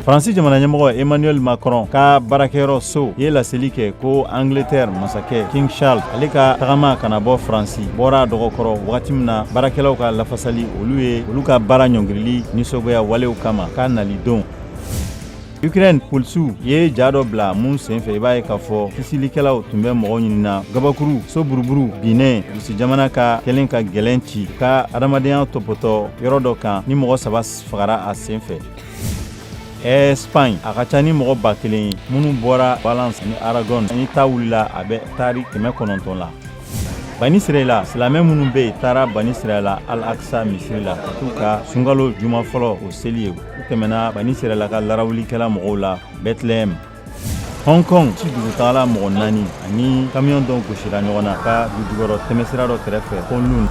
Faransi jamana ɲɛmɔgɔ Emmanuel Macron ka baarakɛyɔrɔ so ye laseli kɛ ko Angleterre masakɛ King Charles ale ka tagama kana bɔ Faransi bɔra dɔgɔkɔrɔ wagati min na baarakɛlaw ka lafasali olu ka baara ɲɔngirili nisɔngoya walew kama k'a nali don. Ukraine polisiw ye ja dɔ bila mun senfɛ i b'a ye k'a fɔ kisilikɛlaw tun bɛ mɔgɔw ɲinina gabakuru so buruburu binnen Rusi jamana ka kɛlen ka gɛlɛn ci ka adamadenya tɔpɔtɔ yɔrɔ dɔ kan ni mɔgɔ 3 fagara a senfɛ. Espagne a ka ca ni mɔgɔ 1000 minnu bɔra Valence ni Aragon ni ta wulila a bɛ taari 900 la. Bani Israël silamɛ minnu bɛ yen taara Bani Israël Al-Aqsa misiri la ka t'u ka sunkalo juma fɔlɔ o seli ye. U tɛmɛna Bani Israël ka larawulikɛla mɔgɔw la Bethlehem. Hong Kong ci dugutagala mɔgɔ 4 ani camion dɔ gosira ɲɔgɔn na ka dugukɔrɔ tɛmɛsira dɔ kɛrɛfɛ Kowloon.